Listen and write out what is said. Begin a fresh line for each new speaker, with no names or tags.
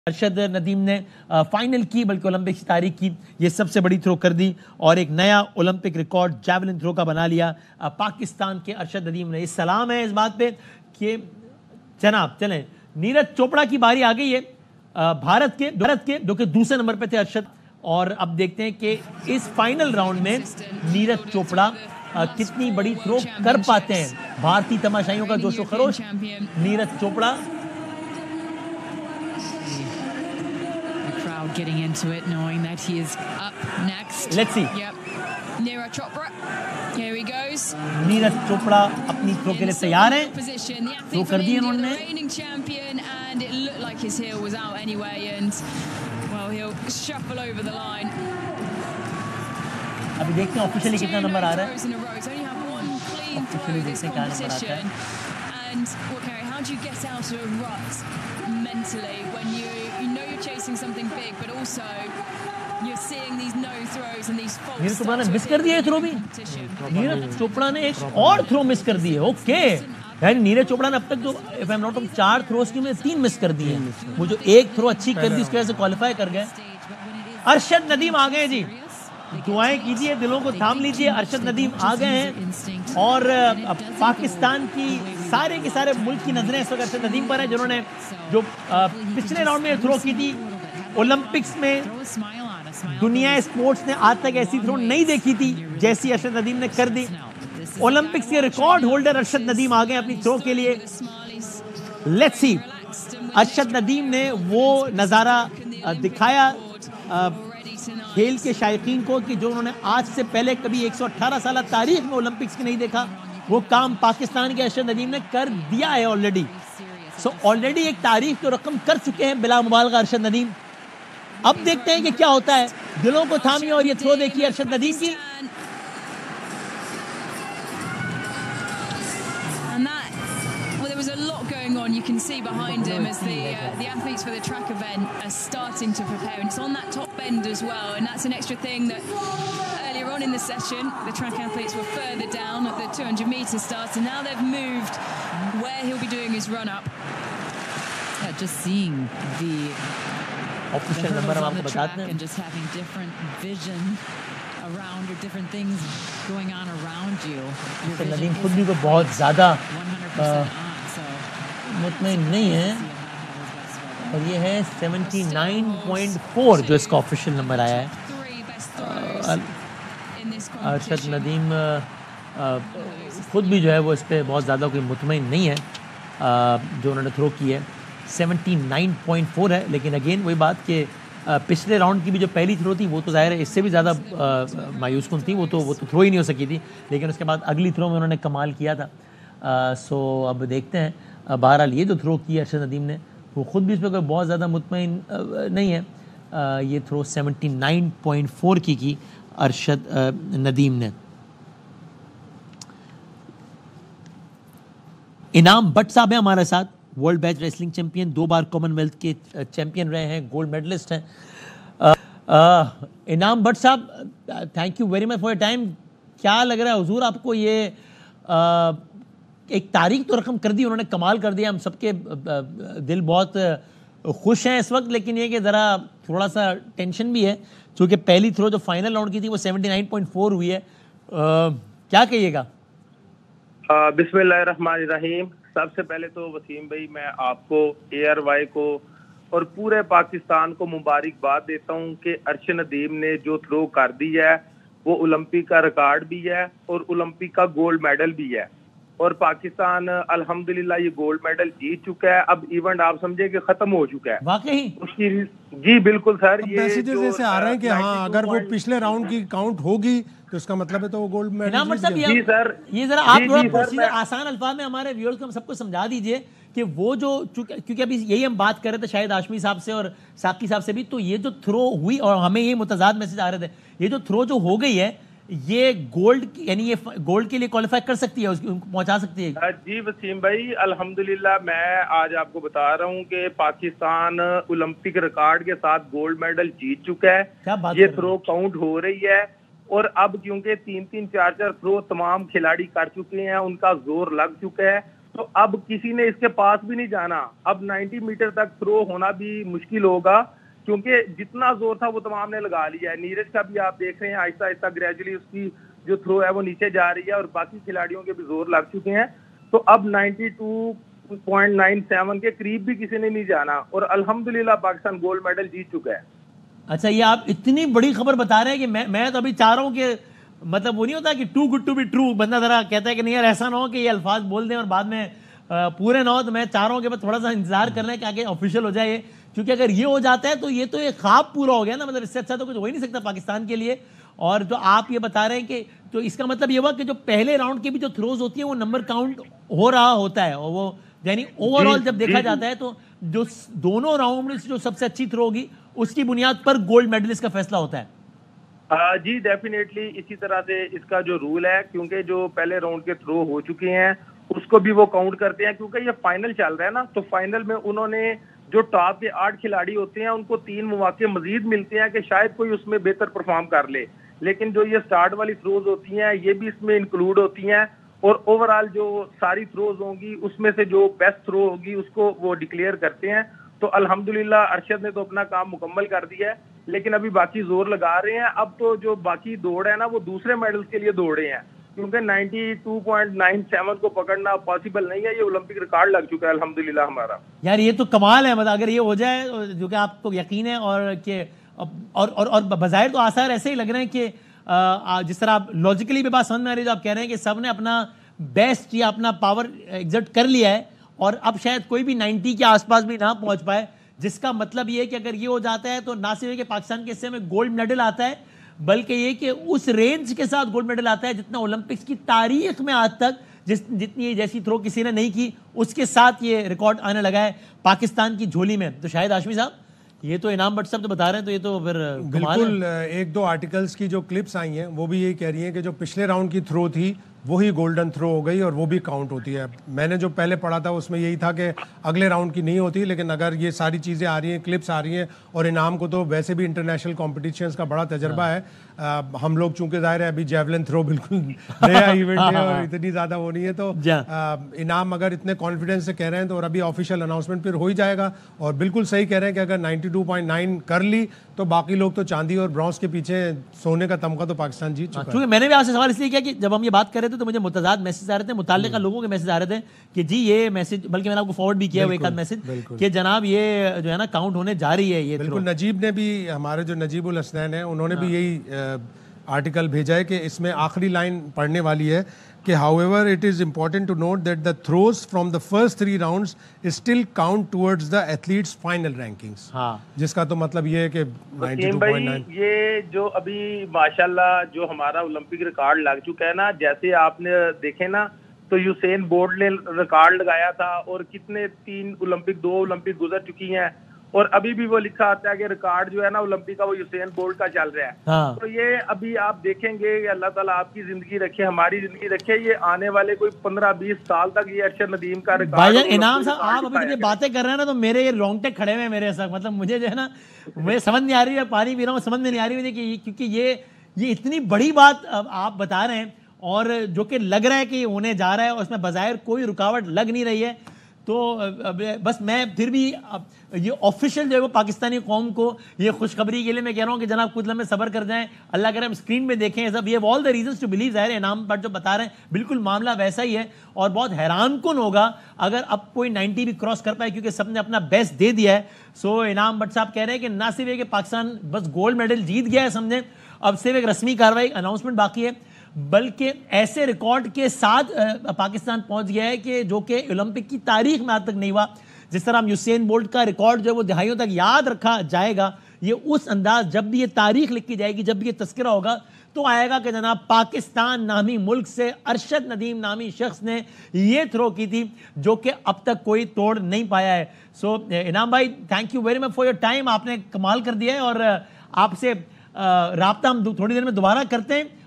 अरशद नदीम ने फाइनल की, बल्कि ओलंपिक की तारीख की ये सबसे बड़ी थ्रो कर दी और एक नया ओलंपिक रिकॉर्ड जैवलिन थ्रो का बना लिया पाकिस्तान के अरशद नदीम ने। इस सलाम है इस बात पे कि जनाब चलें, नीरज चोपड़ा की बारी आ गई है। भारत के जो कि दूसरे नंबर पे थे अरशद, और अब देखते हैं कि इस फाइनल राउंड में नीरज चोपड़ा कितनी बड़ी थ्रो कर पाते हैं। भारतीय तमाशाइयों का जोशो खरोश, Neeraj Chopra
getting into it, knowing that he is up next.
Let's see.
Yep. Neeraj Chopra. Here he goes.
Neeraj Chopra अपनी थ्रो के लिए तैयार हैं।
थ्रो कर दी उन्होंने। Reigning champion, and it looked like his heel was out anyway, and well, he'll shuffle over the line.
अभी देखते हैं ऑफिशियली कितना नंबर आ रहा है।
ऑफिशियली देखते हैं क्या नंबर आता है। And okay, how do you get out of a rut mentally when you know you're chasing something big, but also you're seeing these no throws and these false.
Neeraj Chopra ने miss कर दिया है throw भी। नीरज चोपड़ा ने एक और थ्रो मिस कर दी है। ओके, यानी नीरज चोपड़ा ने अब तक जो if I am not wrong 4 throws की में 3 मिस कर दिए हैं। वो जो एक थ्रो अच्छी कर दी उसकी वजह से क्वालिफाई कर गए। अरशद नदीम आ गए जी, दुआएं कीजिए, दिलों को थाम लीजिए। अरशद नदीम आ गए हैं और पाकिस्तान की सारे के सारे मुल्क की नजरें इस वक्त अरशद नदीम पर है, जिन्होंने जो पिछले राउंड में थ्रो की थी। ओलंपिक्स में दुनिया स्पोर्ट्स ने आज तक ऐसी थ्रो नहीं देखी थी जैसी अरशद नदीम ने कर दी। ओलंपिक्स के रिकॉर्ड होल्डर अरशद नदीम आ गए अपनी थ्रो के लिए। लेट्स सी, अरशद नदीम ने वो नज़ारा दिखाया खेल के शायकीन को कि जो उन्होंने आज से पहले कभी 118 साल तारीख में ओलंपिक्स की नहीं देखा। वो काम पाकिस्तान के अरशद नदीम ने कर दिया है ऑलरेडी। सो ऑलरेडी एक तारीख तो रकम कर चुके हैं बिला मुबालगा अरशद नदीम। अब देखते हैं कि क्या होता है। दिलों को थामिए और ये थ्रो देखिए अरशद नदीम की।
You can see behind him as the athletes for the track event are starting to prepare, and it's on that top bend as well, and that's an extra thing that earlier on in the session the track athletes were further down at the 200-meter start, and now they've moved where he'll be doing his run up. Yeah, just seeing the
official number हम आपको बताते हैं,
and just having different vision around or different things going on around you.
Nadeem खुद भी को बहुत ज़्यादा मुतमईन नहीं है, और ये है 79.4 जो इसका ऑफिशियल नंबर आया है। अरशद नदीम खुद भी जो है वो इस पर बहुत ज़्यादा कोई मुतमईन नहीं है। जो उन्होंने थ्रो की है 79.4 है, लेकिन अगेन वही बात कि पिछले राउंड की भी जो पहली थ्रो थी वो तो ज़ाहिर है इससे भी ज़्यादा मायूस कुन थी। वो तो थ्रो ही नहीं हो सकी थी, लेकिन उसके बाद अगली थ्रो में उन्होंने कमाल किया था। सो अब देखते हैं। बहरहाल ये जो थ्रो की अरशद नदीम ने, वो ख़ुद भी इस पर कोई बहुत ज़्यादा मुतमईन नहीं है। ये थ्रो 79.4 की अरशद नदीम ने। इनाम भट्ट साहब हैं हमारे साथ, वर्ल्ड बैच रेसलिंग चैंपियन, 2 बार कॉमनवेल्थ के चैंपियन रहे हैं, गोल्ड मेडलिस्ट हैं। इनाम भट्ट साहब, thank you very much for your time. क्या लग रहा है हुजूर आपको, ये एक तारीख तो रकम कर दी उन्होंने, कमाल कर दिया, हम सबके दिल बहुत खुश हैं इस वक्त, लेकिन ये कि ज़रा थोड़ा सा टेंशन भी है क्योंकि पहली थ्रो जो फाइनल राउंड की थी वो 79.4 हुई है। क्या कहिएगा?
बिस्मिल्लाहिर्रहमानिर्रहीम। सबसे पहले तो वसीम भाई मैं आपको, ARY को और पूरे पाकिस्तान को मुबारकबाद देता हूँ कि अरशद नदीम ने जो थ्रो कर दी है वो ओलंपिक का रिकॉर्ड भी है और ओलंपिक का गोल्ड मेडल भी है, और पाकिस्तान अल्हम्दुलिल्लाह ये गोल्ड मेडल जीत चुका है। अब इवेंट आप समझे कि खत्म हो चुका है।
वाकई
उसकी जी बिल्कुल सर, ये
मैसेजेस ऐसे आ रहे हैं कि हाँ अगर वो पिछले राउंड की काउंट होगी तो इसका मतलब है तो वो गोल्ड मेडल जीत गया।
जी सर,
ये जरा आप थोड़ा प्रोसीजर आसान अल्फाज में हमारे व्यूअर्स को हम सबको समझा दीजिए कि वो जो, क्योंकि अभी यही हम बात कर रहे थे शायद आशमी साहब से और साकी साहब से भी, तो ये जो थ्रो हुई और हमें ये मुतजाद मैसेज आ रहे थे, ये जो थ्रो जो हो गई है ये गोल्ड, यानी ये गोल्ड के लिए क्वालिफाई कर सकती है, उसको पहुंचा सकती है।
जी वसीम भाई, अल्हम्दुलिल्लाह मैं आज आपको बता रहा हूँ कि पाकिस्तान ओलंपिक रिकॉर्ड के साथ गोल्ड मेडल जीत चुका है। ये थ्रो काउंट हो रही है, और अब क्योंकि 3-3, 4-4 थ्रो तमाम खिलाड़ी कर चुके हैं, उनका जोर लग चुका है, तो अब किसी ने इसके पास भी नहीं जाना। अब 90 मीटर तक थ्रो होना भी मुश्किल होगा, क्योंकि जितना जोर था वो तमाम ने लगा लिया है। नीरज का भी आप देख रहे हैं आहिस्ता आहिस्ता ग्रेजुअली उसकी जो थ्रो है वो नीचे जा रही है और बाकी खिलाड़ियों के भी जोर लग चुके हैं। तो अब 92.97 के करीब भी किसी ने नहीं जाना और अल्हम्दुलिल्लाह पाकिस्तान गोल्ड मेडल जीत चुका है।
अच्छा, ये आप इतनी बड़ी खबर बता रहे हैं कि मैं तो अभी चाह रहा हूं कि मतलब वो नहीं होता कि too good to be true, बंदा जरा कहता है कि नहीं यार ऐसा ना हो कि ये अल्फाज बोल दें और बाद में पूरे ना हो। तो मैं चाह रहा हूं कि बस थोड़ा सा इंतजार कर लें कि आगे ऑफिशियल हो जाए ये, क्योंकि अगर ये हो जाता है तो ये तो एक ख्वाब पूरा हो गया ना। मतलब इससे अच्छा तो कुछ हो ही नहीं सकता पाकिस्तान के लिए। और जो आप ये बता रहे हैं कि तो इसका मतलब ये हुआ कि जो पहले राउंड की भी जो थ्रोज होती है वो नंबर काउंट हो रहा होता है, और वो यानी ओवरऑल जब देखा जाता है तो जो दोनों राउंड में जो सबसे अच्छी थ्रो होगी उसकी बुनियाद पर गोल्ड मेडलिस्ट का फैसला होता है।
जी डेफिनेटली इसी तरह से इसका जो रूल है, क्योंकि जो पहले राउंड के थ्रो हो चुके हैं उसको भी वो काउंट करते हैं, क्योंकि ये फाइनल चल रहा है ना। तो फाइनल में उन्होंने जो टॉप के 8 खिलाड़ी होते हैं उनको 3 मौके मजीद मिलते हैं कि शायद कोई उसमें बेहतर परफॉर्म कर ले। लेकिन जो ये स्टार्ट वाली थ्रोज होती हैं ये भी इसमें इंक्लूड होती हैं, और ओवरऑल जो सारी थ्रोज होंगी उसमें से जो बेस्ट थ्रो होगी उसको वो डिक्लेयर करते हैं। तो अल्हम्दुलिल्लाह अरशद ने तो अपना काम मुकम्मल कर दिया है, लेकिन अभी बाकी जोर लगा रहे हैं। अब तो जो बाकी दौड़ है ना वो दूसरे मेडल्स के लिए दौड़े हैं, क्योंकि 92.97 को पकड़ना पॉसिबल नहीं है। ये ओलंपिक रिकॉर्ड लग चुका है अल्हम्दुलिल्लाह हमारा।
यार ये तो कमाल है, मतलब अगर ये हो जाए जो कि आपको यकीन है और कि और बज़ाहिर तो आसार ऐसे ही लग रहे हैं कि जिस तरह आप लॉजिकली भी बात समझ में आ रही है, जो आप कह रहे हैं कि सब ने अपना बेस्ट या अपना पावर एग्जर्ट कर लिया है और अब शायद कोई भी 90 के आसपास भी ना पहुंच पाए, जिसका मतलब ये है कि अगर ये हो जाता है तो ना सिर्फ कि पाकिस्तान के हिस्से में गोल्ड मेडल आता है, बल्कि ये कि उस रेंज के साथ गोल्ड मेडल आता है जितना ओलंपिक्स की तारीख में आज तक जितनी जैसी थ्रो किसी ने नहीं की उसके साथ ये रिकॉर्ड आने लगा है पाकिस्तान की झोली में। तो शायद हाशमी साहब ये तो इनाम भट्ट साहब तो बता रहे हैं, तो ये तो फिर
बिल्कुल एक दो आर्टिकल्स की जो क्लिप्स आई हैं वो भी यही कह रही हैं कि जो पिछले राउंड की थ्रो थी वही गोल्डन थ्रो हो गई और वो भी काउंट होती है। मैंने जो पहले पढ़ा था उसमें यही था कि अगले राउंड की नहीं होती, लेकिन अगर ये सारी चीज़ें आ रही हैं, क्लिप्स आ रही हैं, और इनाम को तो वैसे भी इंटरनेशनल कॉम्पिटिशन्स का बड़ा तजर्बा है। हम लोग चूंकि जाहिर है अभी जेवलिन थ्रो बिल्कुल नया इवेंट है और इतनी ज़्यादा वो नहीं है, तो इनाम अगर इतने कॉन्फिडेंस से कह रहे हैं तो और अभी ऑफिशियल अनाउंसमेंट फिर हो ही जाएगा। और बिल्कुल सही कह रहे हैं कि अगर 92.9 कर ली तो बाकी लोग तो चांदी और ब्रॉन्ज के पीछे सोने का तमगा तो पाकिस्तान जीत चुका है।
मैंने भी आपसे सवाल इसलिए किया कि जब हम ये बात कर रहे थे तो मुझे मुतजाद मैसेज आ रहे थे, मुताल्लिका लोगों के मैसेज आ रहे थे कि जी ये मैसेज, बल्कि मैंने आपको फॉरवर्ड भी किया हुआ एक आध मैसेज कि जनाब ये जो है ना काउंट होने जा रही है। ये
बिल्कुल नजीब ने भी, हमारे जो नजीबुल हसनैन है उन्होंने भी यही आर्टिकल भेजा है कि इसमें आखिरी लाइन पढ़ने वाली है कि however it is important to note that the throws from the first 3 rounds still count towards the athletes final rankings। जिसका तो मतलब ये है कि 92.9
ये जो अभी माशाल्लाह जो हमारा ओलंपिक रिकॉर्ड लग चुका है ना, जैसे आपने देखे ना तो यूसेन बोल्ट ने रिकॉर्ड लगाया था और कितने 2 ओलंपिक गुजर चुकी हैं, और अभी भी वो लिखा आता है कि रिकॉर्ड जो है ना ओलंपिक का वो यूसेन बोल्ट का चल रहा है। तो ये अभी आप देखेंगे अल्लाह ताला आपकी जिंदगी रखे, हमारी जिंदगी रखे, ये आने वाले कोई 15-20 साल तक ये अरशद नदीम का रिकॉर्ड।
इनाम साहब आप अभी ये बातें कर रहे हैं ना तो मेरे ये रोंगटे खड़े हुए मेरे साथ, मतलब मुझे जो है ना मुझे समझ नहीं आ रही है, पानी पी रहा हूँ समझ में नहीं आ रही है, क्योंकि ये इतनी बड़ी बात आप बता रहे हैं और जो कि लग रहा है कि होने जा रहा है और उसमें बज़ाहिर कोई रुकावट लग नहीं रही है। तो बस मैं फिर भी ये ऑफिशियल जो है वो पाकिस्तानी कौम को ये खुशखबरी के लिए मैं कह रहा हूँ कि जनाब कुछ लम्हे सब्र कर जाएं, अल्लाह करे हम स्क्रीन में देखें सब, ये all the reasons to believe है। इनाम पर जो बता रहे हैं बिल्कुल मामला वैसा ही है और बहुत हैरानकुन होगा अगर अब कोई 90 भी क्रॉस कर पाए, क्योंकि सबने अपना बेस्ट दे दिया है। सो इनाम भट्ट साहब कह रहे हैं कि ना सिर्फ कि पाकिस्तान बस गोल्ड मेडल जीत गया है समझें, अब सिर्फ एक रस्मी कार्रवाई अनाउंसमेंट बाकी है, बल्कि ऐसे रिकॉर्ड के साथ पाकिस्तान पहुंच गया है कि जो कि ओलंपिक की तारीख में आज तक नहीं हुआ। जिस तरह हम यूसेन बोल्ट का रिकॉर्ड जो है वो दहाइयों तक याद रखा जाएगा, ये उस अंदाज जब भी ये तारीख लिखी जाएगी, जब भी ये तस्करा होगा तो आएगा कि जनाब पाकिस्तान नामी मुल्क से अरशद नदीम नामी शख्स ने ये थ्रो की थी जो कि अब तक कोई तोड़ नहीं पाया है। सो इनाम भाई thank you very much for your time, आपने कमाल कर दिया है और आपसे राब्ता हम थोड़ी देर में दोबारा करते हैं।